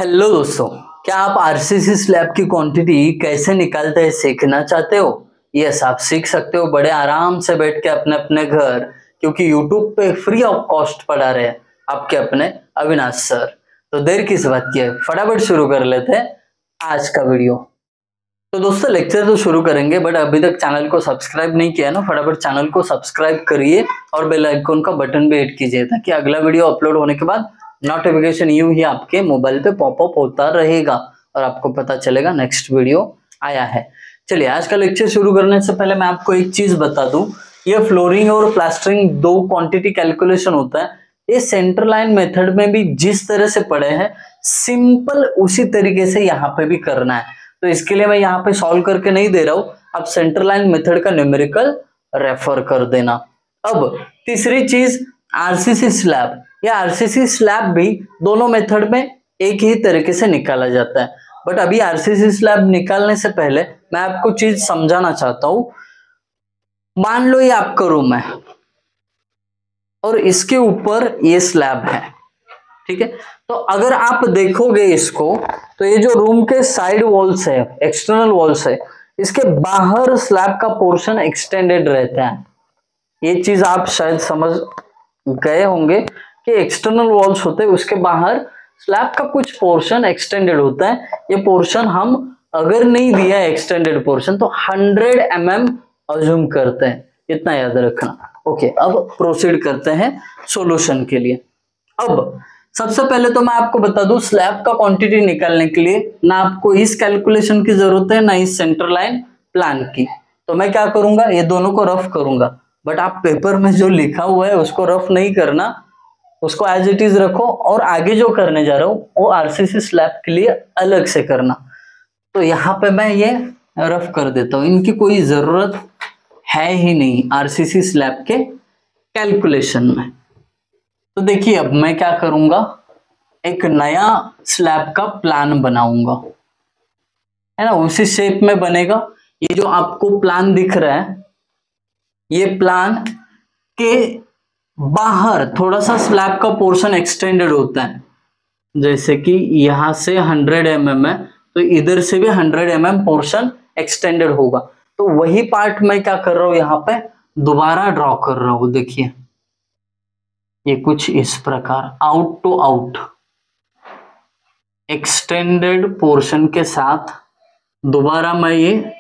Hello दोस्तों, क्या आप आरसीसी स्लैब की क्वांटिटी कैसे निकालते हैं सीखना चाहते हो? यस, आप सीख सकते हो बड़े आराम से बैठ के अपने अपने घर, क्योंकि यूट्यूब पे फ्री ऑफ कॉस्ट पढ़ा रहे हैं आपके अपने अविनाश सर। तो देर किस बात की है, फटाफट शुरू कर लेते हैं आज का वीडियो। तो दोस्तों लेक्चर तो शुरू करेंगे, बट अभी तक चैनल को सब्सक्राइब नहीं किया ना, फटाफट चैनल को सब्सक्राइब करिए और बेल आइकन का बटन भी हिट कीजिए ताकि अगला वीडियो अपलोड होने के बाद नोटिफिकेशन यूं ही आपके मोबाइल पे पॉपअप होता रहेगा और आपको पता चलेगा नेक्स्ट वीडियो आया है। चलिए आज का लेक्चर शुरू करने से पहले मैं आपको एक चीज बता दूं, ये फ्लोरिंग और प्लास्टरिंग दो क्वांटिटी कैलकुलेशन होता है। ये सेंटर लाइन मेथड में भी जिस तरह से पढ़े हैं सिंपल उसी तरीके से यहाँ पे भी करना है। तो इसके लिए मैं यहाँ पे सॉल्व करके नहीं दे रहा हूं, आप सेंटर लाइन मेथड का न्यूमेरिकल रेफर कर देना। अब तीसरी चीज आरसीसी स्लैब, या आरसीसी स्लैब भी दोनों मेथड में एक ही तरीके से निकाला जाता है। बट अभी आरसीसी स्लैब निकालने से पहले मैं आपको चीज समझाना चाहता हूं। मान लो ये आपका रूम है और इसके ऊपर ये स्लैब है, ठीक है। तो अगर आप देखोगे इसको, तो ये जो रूम के साइड वॉल्स है, एक्सटर्नल वॉल्स है, इसके बाहर स्लैब का पोर्शन एक्सटेंडेड रहता है। ये चीज आप शायद समझ गए होंगे कि एक्सटर्नल वॉल्स होते हैं, उसके बाहर स्लैब का कुछ पोर्शन एक्सटेंडेड होता है। ये पोर्शन हम अगर नहीं दिया है एक्सटेंडेड पोर्शन तो 100 mm अज्यूम करते हैं, इतना याद रखना। ओके, अब प्रोसीड करते हैं सॉल्यूशन के लिए। अब सबसे पहले तो मैं आपको बता दूं, स्लैब का क्वांटिटी निकालने के लिए ना आपको इस कैलकुलेशन की जरूरत है ना इस सेंटर लाइन प्लान की। तो मैं क्या करूंगा, ये दोनों को रफ करूंगा, बट आप पेपर में जो लिखा हुआ है उसको रफ नहीं करना, उसको एज इट इज रखो और आगे जो करने जा रहा हूं वो आरसीसी स्लैब के लिए अलग से करना। तो यहाँ पे मैं ये रफ कर देता हूं, इनकी कोई जरूरत है ही नहीं आरसीसी स्लैब के कैलकुलेशन में। तो देखिए अब मैं क्या करूंगा, एक नया स्लैब का प्लान बनाऊंगा, है ना, उसी शेप में बनेगा। ये जो आपको प्लान दिख रहा है, ये प्लान के बाहर थोड़ा सा स्लैब का पोर्शन एक्सटेंडेड होता है, जैसे कि यहां से 100 mm है तो इधर से भी 100 mm पोर्शन एक्सटेंडेड होगा। तो वही पार्ट मैं क्या कर रहा हूं, यहाँ पे दोबारा ड्रॉ कर रहा हूं। देखिए ये कुछ इस प्रकार out to out extended portion के साथ दोबारा मैं ये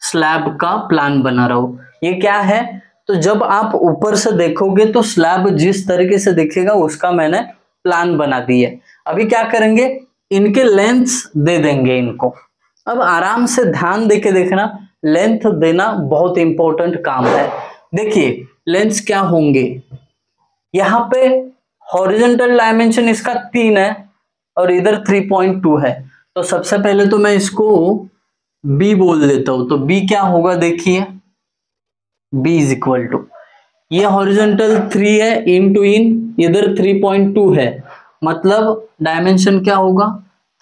स्लैब का प्लान बना रहा हूं। ये क्या है, तो जब आप ऊपर से देखोगे तो स्लैब जिस तरीके से दिखेगा उसका मैंने प्लान बना दिया। अभी क्या करेंगे, इनके लेंथ्स दे देंगे इनको। अब आराम से ध्यान देके देखना, लेंथ देना बहुत इंपॉर्टेंट काम है। देखिए लेंथ्स क्या होंगे, यहाँ पे हॉरिजॉन्टल डायमेंशन इसका 3 है और इधर 3.2 है। तो सबसे पहले तो मैं इसको b बोल देता हूं। तो b क्या होगा, देखिए b इज इक्वल टू, ये हॉरिजॉन्टल 3 है इन टू इन, इधर 3.2 है, मतलब डायमेंशन क्या होगा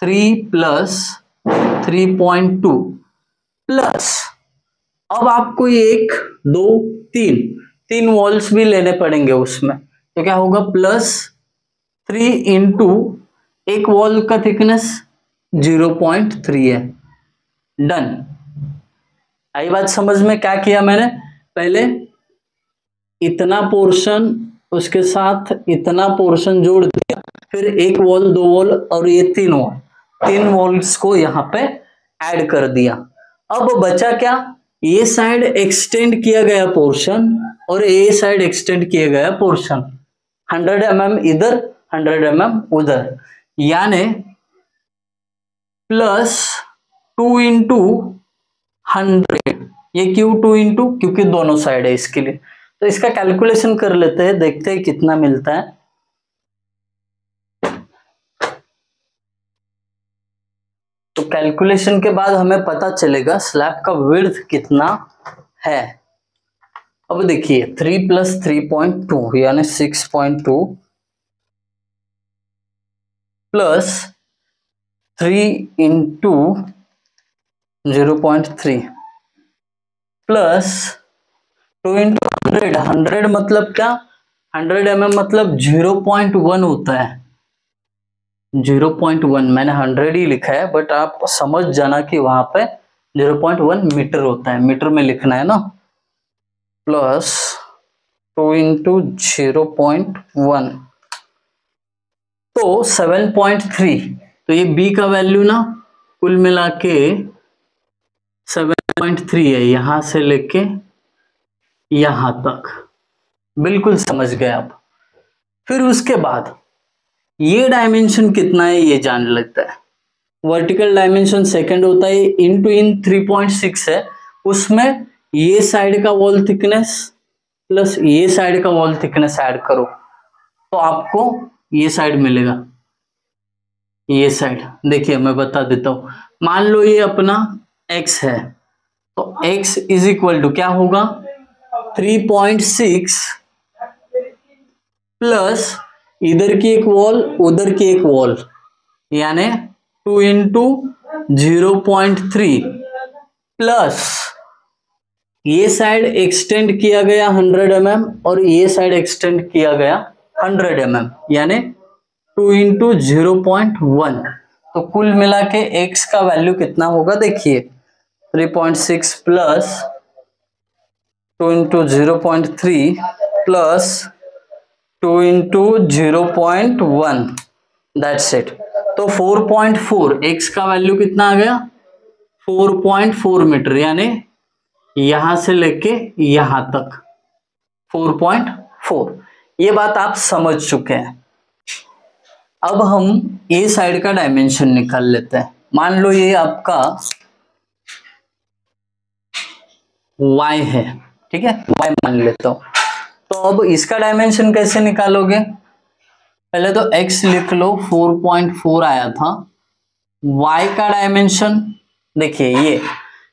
3 प्लस 3.2 प्लस, अब आपको 1 2 3 वॉल्स भी लेने पड़ेंगे उसमें। तो क्या होगा प्लस 3 इंटू एक वॉल का थिकनेस 0.3 है। डन। आई बात समझ में? क्या किया मैंने, पहले इतना पोर्शन उसके साथ इतना पोर्शन जोड़ दिया, फिर एक वॉल दो वॉल और ये 3 वॉल्स को यहाँ पे ऐड कर दिया। अब बचा क्या, ये साइड एक्सटेंड किया गया पोर्शन और ये साइड एक्सटेंड किया गया पोर्शन, 100 mm इधर 100 mm उधर, यानी प्लस 2 इंटू 100। ये क्यों 2 इंटू, क्योंकि दोनों साइड है इसके लिए। तो इसका कैलकुलेशन कर लेते हैं, देखते हैं कितना मिलता है। तो कैलकुलेशन के बाद हमें पता चलेगा स्लैब का विड्थ कितना है। अब देखिए 3 प्लस 3.2 यानी 6.2 प्लस 3 इंटू 0.3 प्लस 2 इंटू 100 मतलब क्या, 100 mm मतलब 0.1 होता है। 0.1, मैंने 100 ही लिखा है बट आप समझ जाना कि वहां पे 0.1 मीटर होता है, मीटर में लिखना है ना। प्लस 2 इंटू 0.1 तो 7.3। तो ये बी का वैल्यू ना कुल मिला के 7.3 है, यहां से लेके यहां तक। बिल्कुल समझ गए आप। फिर उसके बाद ये डायमेंशन कितना है ये जान लेता है। वर्टिकल डायमेंशन सेकंड होता है, इंटू इन 3.6 है, उसमें ये साइड का वॉल थिकनेस प्लस ये साइड का वॉल थिकनेस ऐड करो तो आपको ये साइड मिलेगा। ये साइड देखिए मैं बता देता हूं, मान लो ये अपना x है तो x इज इक्वल टू क्या होगा 3.6 प्लस इधर की एक वॉल उधर की एक वॉल यानी 2 इंटू 0.3 प्लस ये साइड एक्सटेंड किया गया 100 mm और ये साइड एक्सटेंड किया गया 100 mm यानी 2 इंटू 0.1। तो कुल मिला के x का वैल्यू कितना होगा देखिए 3.6 plus 2 into 0.3 plus 2 into 0.1 that's it. तो 4.4 x का वैल्यू कितना आ गया 4.4 मीटर यानी यहां से लेके यहां तक 4.4। ये बात आप समझ चुके हैं। अब हम ए साइड का डायमेंशन निकाल लेते हैं। मान लो ये आपका y है, ठीक है, y मान लेता हूं। तो अब इसका डायमेंशन कैसे निकालोगे, पहले तो x लिख लो 4.4 आया था। y का डायमेंशन देखिए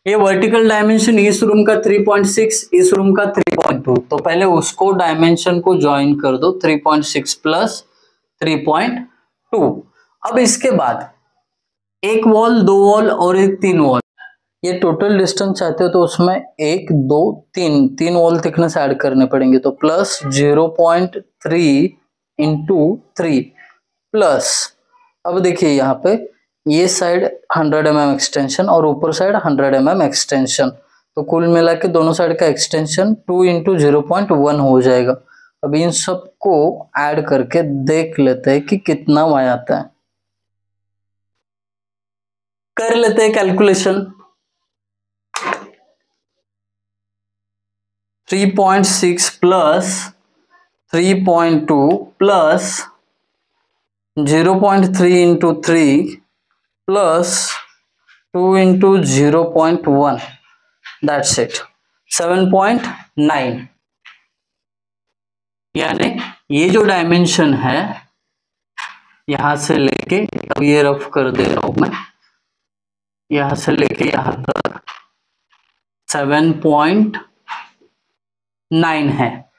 ये वर्टिकल डायमेंशन इस रूम का 3.6 इस रूम का 3.2, तो पहले उसको डायमेंशन को ज्वाइन कर दो 3.6 प्लस 3.2। अब इसके बाद एक वॉल दो वॉल और एक तीन वॉल, ये टोटल डिस्टेंस चाहते हो तो उसमें 1 2 3 वॉल थिकनेस ऐड करने पड़ेंगे। तो प्लस 0.3 इंटू 3 प्लस, अब देखिए यहाँ पे ये साइड 100 mm एक्सटेंशन और ऊपर साइड 100 mm एक्सटेंशन, तो कुल मिला के दोनों साइड का एक्सटेंशन 2 इंटू 0.1 हो जाएगा। अब इन सबको ऐड करके देख लेते हैं कि कितना y आता है। कर लेते हैं calculation. 3.6 plus 3.2 plus 0.3 into 3 plus 2 into 0.1 that's it 7.9। यानी ये जो डायमेंशन है यहां से लेके, अब ये रफ कर दे रहा हूं मैं, यहां से लेके यहां तक 7.9 है।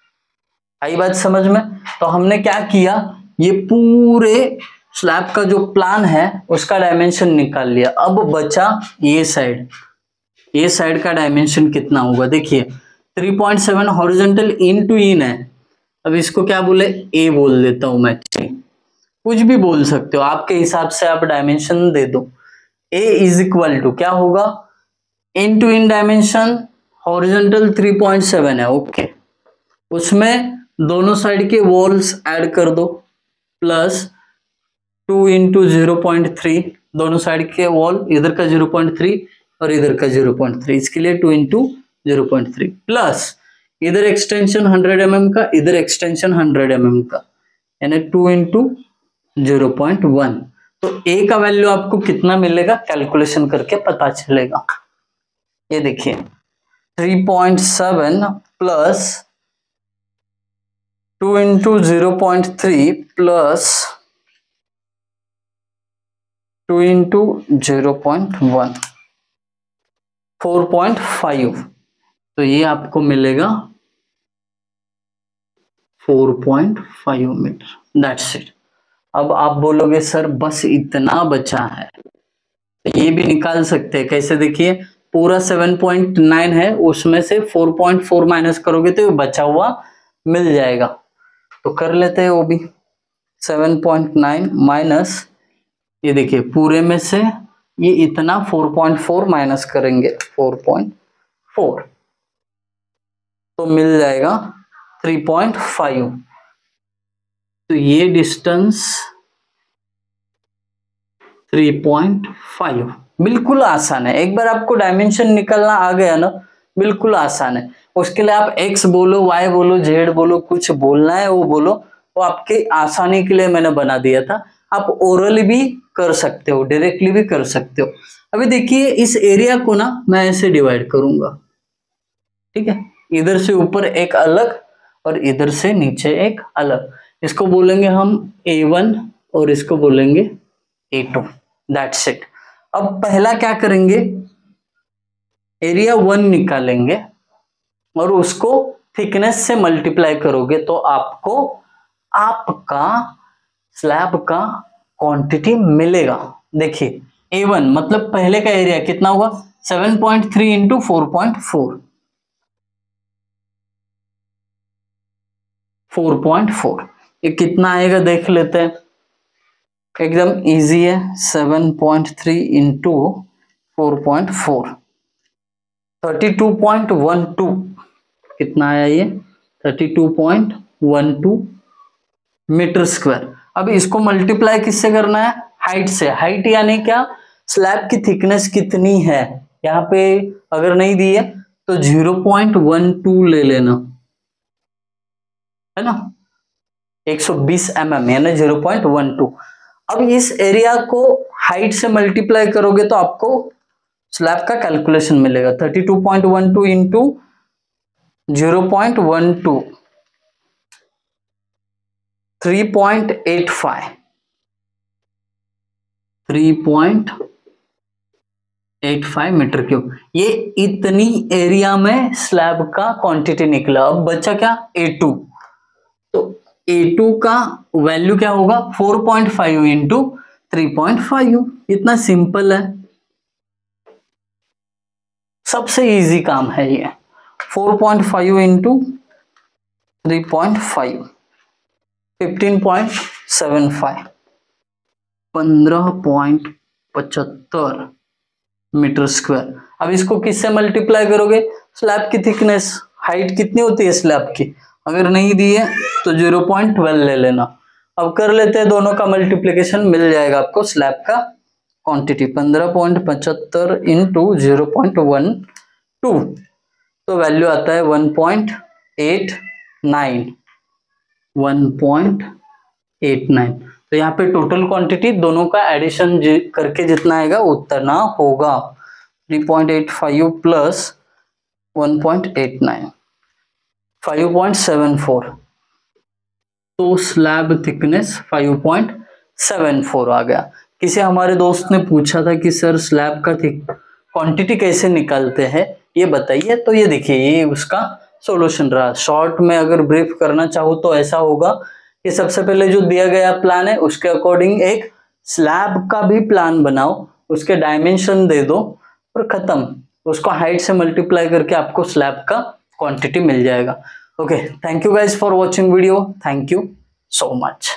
आई बात समझ में। तो हमने क्या किया, ये पूरे स्लैब का जो प्लान है उसका डायमेंशन निकाल लिया। अब बचा ये साइड, ये साइड का डायमेंशन कितना होगा देखिए 3.7 हॉरिजॉन्टल इन टू इन है। अब इसको क्या बोले ए बोल देता हूं मैं, कुछ भी बोल सकते हो आपके हिसाब से, आप डायमेंशन दे दो। ए इज इक्वल टू क्या होगा, इन टू इन डायमेंशन हॉरिजॉन्टल 3.7 है, ओके, उसमें दोनों साइड के वॉल्स ऐड कर दो प्लस 2 इंटू 0.3, दोनों साइड के वॉल, इधर का 0.3 और इधर का 0.3, इसके लिए 2 इंटू 0.3 प्लस इधर एक्सटेंशन 100 mm का, इधर एक्सटेंशन 100 mm का, यानी 2 इंटू 0.1। तो ए का वैल्यू आपको कितना मिलेगा कैलकुलेशन करके पता चलेगा। ये देखिए 3.7 प्लस 2 इंटू 0.3 प्लस 2 इंटू 0.1 4.5, तो ये आपको मिलेगा 4.5 मीटर दैट्स इट। अब आप बोलोगे सर बस इतना बचा है, तो ये भी निकाल सकते हैं कैसे, देखिए पूरा 7.9 है, उसमें से 4.4 माइनस करोगे तो बचा हुआ मिल जाएगा। तो कर लेते हैं वो भी, 7.9 माइनस ये देखिए पूरे में से ये इतना 4.4 माइनस करेंगे 4.4 तो मिल जाएगा 3.5। तो ये डिस्टेंस 3.5 बिल्कुल आसान है। एक बार आपको डायमेंशन निकलना आ गया ना, बिल्कुल आसान है। उसके लिए आप x बोलो, y बोलो, z बोलो, कुछ बोलना है वो बोलो, वो आपके आसानी के लिए मैंने बना दिया था। आप ओरली भी कर सकते हो, डायरेक्टली भी कर सकते हो। अभी देखिए इस एरिया को ना मैं ऐसे डिवाइड करूंगा, ठीक है। इधर से ऊपर एक अलग और इधर से नीचे एक अलग। इसको बोलेंगे हम A1 और इसको बोलेंगे A2। That's it. अब पहला क्या करेंगे, एरिया 1 निकालेंगे और उसको थिकनेस से मल्टीप्लाई करोगे तो आपको आपका स्लैब का क्वांटिटी मिलेगा। देखिए A1 मतलब पहले का एरिया कितना हुआ 7.3 इंटू 4.4 4.4 ये कितना आएगा देख लेते हैं, एकदम इजी है। 7.3 इंटू 4.4 32.12 कितना आया ये 32.12 मीटर स्क्वायर। अब इसको मल्टीप्लाई किससे करना है, हाइट से। हाइट यानी क्या, स्लैब की थिकनेस कितनी है। यहाँ पे अगर नहीं दी है तो 0.12 ले लेना, है ना, 120 mm यानी 0.12। अब इस एरिया को हाइट से मल्टीप्लाई करोगे तो आपको स्लैब का कैलकुलेशन मिलेगा। 32.12 इंटू 0.12 3.85 3.85 मीटर क्यूब। ये इतनी एरिया में स्लैब का क्वांटिटी निकला। अब बचा क्या A2, तो A2 का वैल्यू क्या होगा 4.5 इंटू 3.5। इतना सिंपल है, सबसे इजी काम है ये। 4.5 इंटू 3.5 15.75 15.75 मीटर स्क्वायर। अब इसको किससे मल्टीप्लाई करोगे, स्लैब की थिकनेस। हाइट कितनी होती है स्लैब की, अगर नहीं दी है तो 0.12 ले लेना। अब कर लेते हैं दोनों का मल्टीप्लिकेशन, मिल जाएगा आपको स्लैब का क्वांटिटी 15.75 इंटू 0.12 तो वैल्यू आता है 1.89। तो यहाँ पे टोटल क्वांटिटी दोनों का एडिशन करके जितना आएगा उतना होगा 3.85 प्लस 1.89 5.74। तो स्लैब थिकनेस 5.74 आ गया। किसी हमारे दोस्त ने पूछा था कि सर स्लैब का क्वांटिटी कैसे निकालते हैं ये बताइए। तो ये देखिए ये उसका सॉल्यूशन रहा। शॉर्ट में अगर ब्रीफ करना चाहूँ तो ऐसा होगा कि सबसे पहले जो दिया गया प्लान है उसके अकॉर्डिंग एक स्लैब का भी प्लान बनाओ, उसके डायमेंशन दे दो और खत्म। उसको हाइट से मल्टीप्लाई करके आपको स्लैब का क्वांटिटी मिल जाएगा। Okay, thank you guys for watching video. Thank you so much.